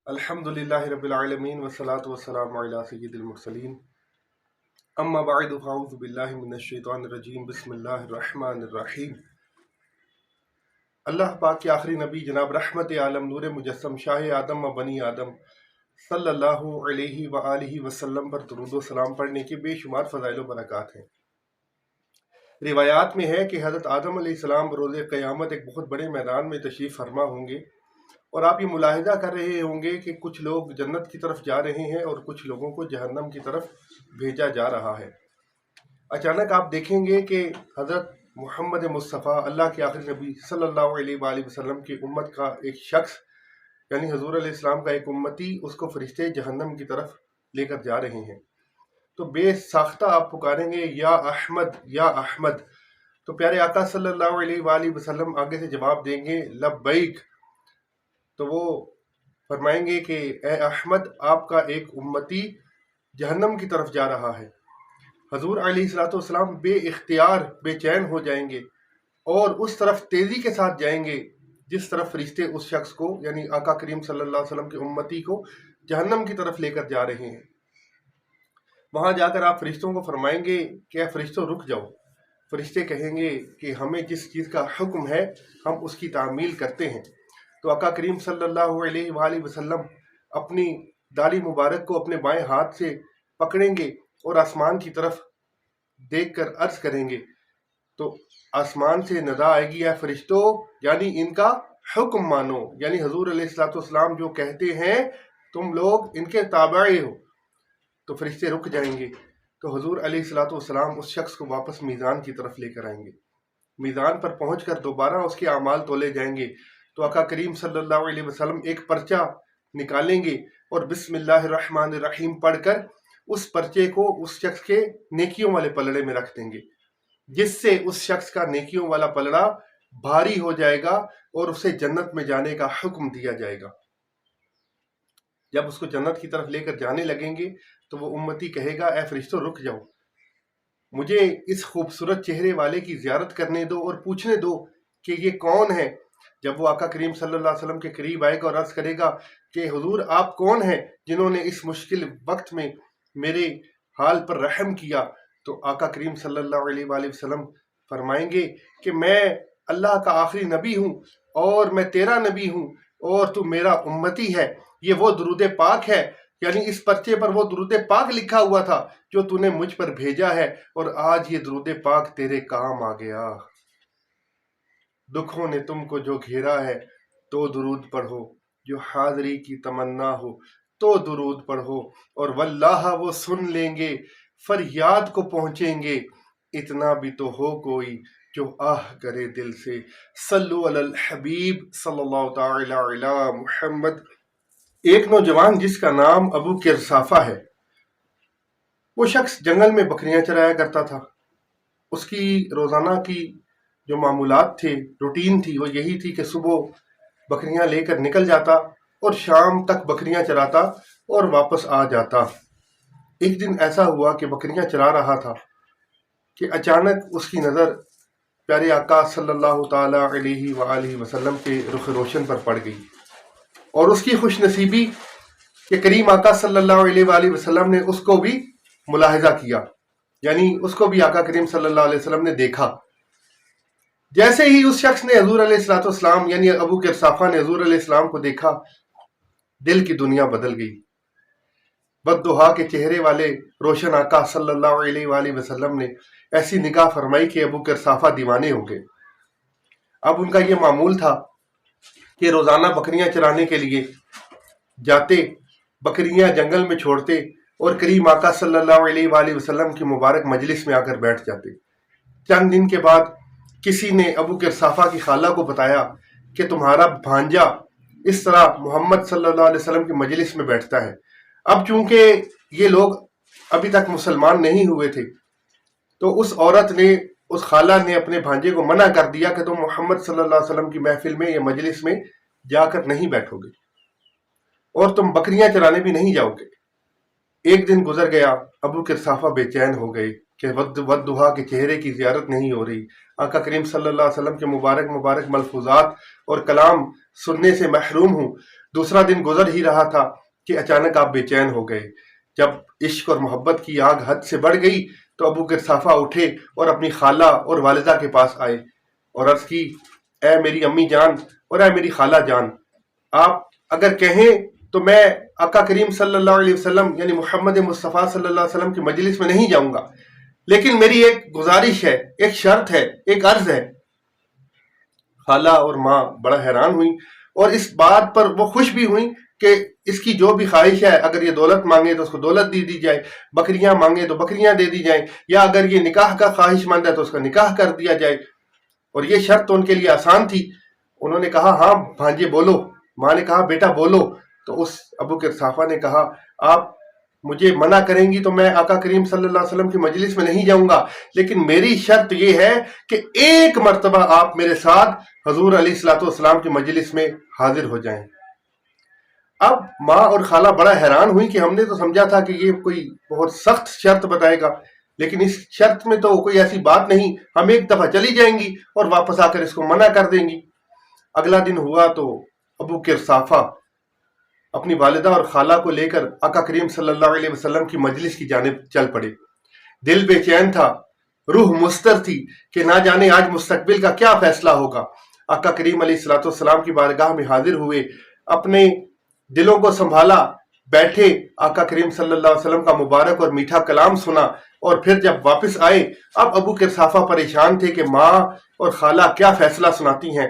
الحمدللہ رب العالمین والصلاة والسلام علی سید المرسلین اما بعد فاعوذ باللہ من الشیطان الرجیم بسم اللہ الرحمن الرحیم۔ اللہ پاک کے آخری نبی جناب رحمت عالم نور مجسم شاہ آدم و بنی آدم صلی اللہ علیہ وآلہ وسلم پر درود و سلام پڑھنے کے بے شمار فضائل و برکات ہیں۔ روایات میں ہے کہ حضرت آدم علیہ السلام روز قیامت ایک بہت بڑے میدان میں تشریف فرما ہوں گے، اور آپ یہ ملاحظہ کر رہے ہوں گے کہ کچھ لوگ جنت کی طرف جا رہے ہیں اور کچھ لوگوں کو جہنم کی طرف بھیجا جا رہا ہے۔ اچانک آپ دیکھیں گے کہ حضرت محمد مصطفیٰ اللہ کے آخری نبی صلی اللہ علیہ وآلہ وسلم کی امت کا ایک شخص یعنی حضور علیہ السلام کا ایک امتی، اس کو فرشتے جہنم کی طرف لے کر جا رہے ہیں۔ تو بے ساختہ آپ پکاریں گے یا احمد یا احمد، تو پیارے آقا صلی اللہ علیہ وآلہ وسلم آگے سے جواب دیں گے لبیک، تو وہ فرمائیں گے کہ اے احمد، آپ کا ایک امتی جہنم کی طرف جا رہا ہے۔ حضور علیہ السلام بے اختیار بے چین ہو جائیں گے اور اس طرف تیزی کے ساتھ جائیں گے جس طرف فرشتے اس شخص کو یعنی آقا کریم صلی اللہ علیہ وسلم کے امتی کو جہنم کی طرف لے کر جا رہے ہیں۔ وہاں جا کر آپ فرشتوں کو فرمائیں گے کہ اے فرشتوں رک جاؤ۔ فرشتے کہیں گے کہ ہمیں جس چیز کا حکم ہے ہم اس کی تعمیل کرتے ہیں۔ تو آقا کریم صلی اللہ علیہ وآلہ وسلم اپنی داڑھی مبارک کو اپنے بائیں ہاتھ سے پکڑیں گے اور آسمان کی طرف دیکھ کر عرض کریں گے، تو آسمان سے ندا آئے گی، اے فرشتوں یعنی ان کا حکم مانو، یعنی حضور علیہ السلام جو کہتے ہیں تم لوگ ان کے تابعی ہو۔ تو فرشتے رک جائیں گے، تو حضور علیہ السلام اس شخص کو واپس میزان کی طرف لے کر آئیں گے۔ میزان پر پہنچ کر دوبارہ اس کے اعمال تولے جائیں گے، تو آقا کریم صلی اللہ علیہ وسلم ایک پرچہ نکالیں گے اور بسم اللہ الرحمن الرحیم پڑھ کر اس پرچے کو اس شخص کے نیکیوں والے پلڑے میں رکھ دیں گے، جس سے اس شخص کا نیکیوں والا پلڑا بھاری ہو جائے گا اور اسے جنت میں جانے کا حکم دیا جائے گا۔ جب اس کو جنت کی طرف لے کر جانے لگیں گے تو وہ امتی کہے گا اے فرشتوں رک جاؤ، مجھے اس خوبصورت چہرے والے کی زیارت کرنے دو اور پوچھنے دو کہ یہ کون ہے۔ جب وہ آقا کریم صلی اللہ علیہ وسلم کے قریب آئے گا اور عرض کرے گا کہ حضور آپ کون ہیں جنہوں نے اس مشکل وقت میں میرے حال پر رحم کیا، تو آقا کریم صلی اللہ علیہ وآلہ وسلم فرمائیں گے کہ میں اللہ کا آخری نبی ہوں اور میں تیرا نبی ہوں اور تو میرا امتی ہے۔ یہ وہ درود پاک ہے، یعنی اس پرچے پر وہ درود پاک لکھا ہوا تھا جو تو نے مجھ پر بھیجا ہے، اور آج یہ درود پاک تیرے کام آ گیا۔ دکھوں نے تم کو جو گھیرا ہے تو درود پڑھو، جو حاضری کی تمنا ہو تو درود پڑھو، اور واللہ وہ سن لیں گے، فریاد کو پہنچیں گے، اتنا بھی تو ہو کوئی جو آہ کرے دل سے۔ صلو علی الحبیب صلی اللہ تعالی علی محمد۔ ایک نوجوان جس کا نام ابو قرصافہ ہے، وہ شخص جنگل میں بکریاں چرایا کرتا تھا۔ اس کی روزانہ کی جو معمولات تھے، روٹین تھی، وہ یہی تھی کہ صبح بکریاں لے کر نکل جاتا اور شام تک بکریاں چراتا اور واپس آ جاتا۔ ایک دن ایسا ہوا کہ بکریاں چرا رہا تھا کہ اچانک اس کی نظر پیارے آقا صلی اللہ تعالی علیہ وآلہ وسلم کے رخ روشن پر پڑ گئی، اور اس کی خوش نصیبی کہ کریم آقا صلی اللہ علیہ وآلہ وسلم نے اس کو بھی ملاحظہ کیا، یعنی اس کو بھی آقا کریم صلی اللہ علیہ وسلم نے دیکھا۔ جیسے ہی اس شخص نے حضور علیہ السلام یعنی ابو قرصافہ نے حضور علیہ السلام کو دیکھا، دل کی دنیا بدل گئی۔ بددعا کے چہرے والے روشن آقا صلی اللہ علیہ وآلہ وسلم نے ایسی نگاہ فرمائی کہ ابو قرصافہ دیوانے ہو گئے۔ اب ان کا یہ معمول تھا کہ روزانہ بکریاں چرانے کے لیے جاتے، بکریاں جنگل میں چھوڑتے اور کریم آقا صلی اللہ علیہ وآلہ وسلم کی مبارک مجلس میں آ کر بیٹھ جاتے۔ چند دن کے بعد کسی نے ابو قرصافہ کی خالہ کو بتایا کہ تمہارا بھانجا اس طرح محمد صلی اللہ علیہ وسلم کی مجلس میں بیٹھتا ہے۔ اب چونکہ یہ لوگ ابھی تک مسلمان نہیں ہوئے تھے، تو اس عورت نے، اس خالہ نے اپنے بھانجے کو منع کر دیا کہ تم محمد صلی اللہ علیہ وسلم کی محفل میں یا مجلس میں جا کر نہیں بیٹھو گے اور تم بکریاں چرانے بھی نہیں جاؤ گے۔ ایک دن گزر گیا، ابو قرصافہ بے چین ہو گئے کہ وددعا کے چہرے کی زیارت نہیں ہو رہی۔ آقا کریم صلی اللہ علیہ وسلم کے مبارک ملفوظات اور کلام سننے سے محروم ہوں۔ دوسرا دن گزر ہی رہا تھا کہ اچانک آپ بے چین ہو گئے۔ جب عشق اور محبت کی آگ حد سے بڑھ گئی تو ابو قرصافہ اٹھے اور اپنی خالہ اور والدہ کے پاس آئے اور عرض کی، اے میری امی جان اور اے میری خالہ جان، آپ اگر کہیں تو میں آقا کریم صلی اللہ علیہ وسلم یعنی محمد مصطفیٰ صلی اللہ علیہ وسلم کی مجلس میں نہیں جاؤں گا، لیکن میری ایک گزارش ہے، ایک شرط ہے، ایک عرض ہے۔ خالہ اور ماں بڑا حیران ہوئی اور اس بات پر وہ خوش بھی ہوئی کہ اس کی جو بھی خواہش ہے، اگر یہ دولت مانگے تو اس کو دولت دی جائے، بکریاں مانگے تو بکریاں دے دی جائیں، یا اگر یہ نکاح کا خواہش مند ہے تو اس کا نکاح کر دیا جائے۔ اور یہ شرط تو ان کے لیے آسان تھی۔ انہوں نے کہا، ہاں بھانجے بولو۔ ماں نے کہا، بیٹا بولو۔ تو اس ابو قرصافہ نے کہا، آپ مجھے منع کریں گی تو میں آقا کریم صلی اللہ علیہ وسلم کی مجلس میں نہیں جاؤں گا، لیکن میری شرط یہ ہے کہ ایک مرتبہ آپ میرے ساتھ حضور علیہ الصلوۃ والسلام کی مجلس میں حاضر ہو جائیں۔ اب ماں اور خالہ بڑا حیران ہوئی کہ ہم نے تو سمجھا تھا کہ یہ کوئی بہت سخت شرط بتائے گا، لیکن اس شرط میں تو کوئی ایسی بات نہیں، ہم ایک دفعہ چلی جائیں گی اور واپس آ کر اس کو منع کر دیں گی۔ اگلا دن ہوا تو ابو قرصافہ اپنی والدہ اور خالہ کو لے کر آقا کریم صلی اللہ علیہ وسلم کی مجلس کی جانب چل پڑے۔ دل بے چین تھا، روح مستر تھی کہ نہ جانے آج مستقبل کا کیا فیصلہ ہوگا۔ آقا کریم علیہ الصلوۃ والسلام کی بارگاہ میں حاضر ہوئے، اپنے دلوں کو سنبھالا، بیٹھے، آقا کریم صلی اللہ علیہ وسلم کا مبارک اور میٹھا کلام سنا، اور پھر جب واپس آئے اب ابو قرصافہ پریشان تھے کہ ماں اور خالہ کیا فیصلہ سناتی ہیں۔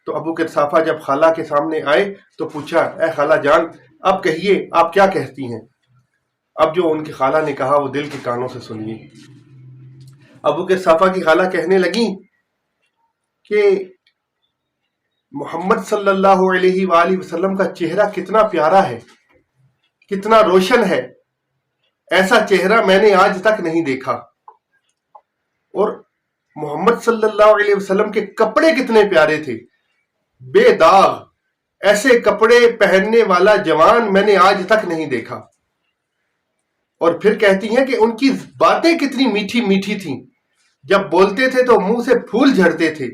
تو ابو قرصافہ جب خالہ کے سامنے آئے تو پوچھا، اے خالہ جان، اب کہیے آپ کیا کہتی ہیں؟ اب جو ان کی خالہ نے کہا وہ دل کے کانوں سے سنیے۔ ابو قرصافہ کی خالہ کہنے لگیں کہ محمد صلی اللہ علیہ وآلہ وسلم کا چہرہ کتنا پیارا ہے، کتنا روشن ہے، ایسا چہرہ میں نے آج تک نہیں دیکھا۔ اور محمد صلی اللہ علیہ وسلم کے کپڑے کتنے پیارے تھے، بے داغ، ایسے کپڑے پہننے والا جوان میں نے آج تک نہیں دیکھا۔ اور پھر کہتی ہیں کہ ان کی باتیں کتنی میٹھی میٹھی تھیں، جب بولتے تھے تو منہ سے پھول جھڑتے تھے،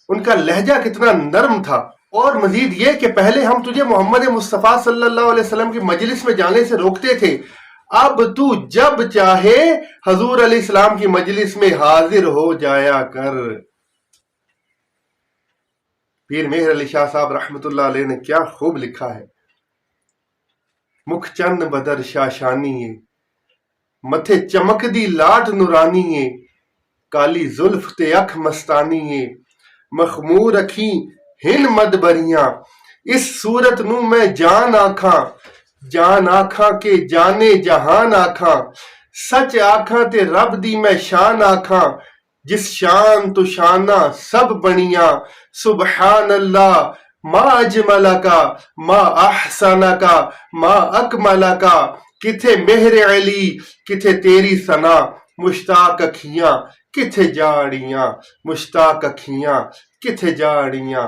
ان کا لہجہ کتنا نرم تھا۔ اور مزید یہ کہ پہلے ہم تجھے محمد مصطفیٰ صلی اللہ علیہ وسلم کی مجلس میں جانے سے روکتے تھے، اب تو جب چاہے حضور علیہ السلام کی مجلس میں حاضر ہو جایا کر۔ پیر مہر علی شاہ صاحب رحمۃ اللہ علیہ نے کیا خوب لکھا ہے، مکھ چند بدر شاشانی ہے، متھے چمک دی لاٹ نورانی ہے، کالی زلف تے اکھ مستانی ہے، مخمور اکھیں ہن مد بریاں، اس صورت نو میں جان آکھاں، جان آکھاں کے جانے جہان آکھاں، سچ آکھاں تے رب دی میں شان آکھاں، جس شان تو شانہ سب بنیاں، سبحان اللہ ما اجملہ کا ما احسنہ کا ما اکملہ کا، کتھے مہر علی کتھے تیری ثنا، مشتاق اکھیاں کتھے جاڑیاں، مشتاق اکھیاں کتھے جاڑیاں۔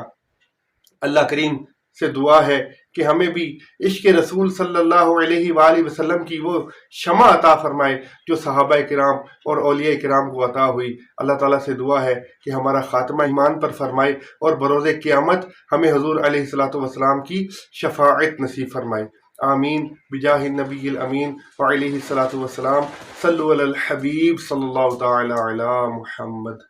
اللہ کریم سے دعا ہے کہ ہمیں بھی عشق رسول صلی اللہ علیہ وآلہ وسلم کی وہ شمع عطا فرمائے جو صحابہ کرام اور اولیاء کرام کو عطا ہوئی۔ اللہ تعالیٰ سے دعا ہے کہ ہمارا خاتمہ ایمان پر فرمائے اور بروز قیامت ہمیں حضور علیہ الصلوۃ والسلام کی شفاعت نصیب فرمائے۔ آمین بجاہ النبی الامین وعلیہ الصلوۃ والسلام۔ صلو علی الحبیب صلی اللہ تعالی علی محمد۔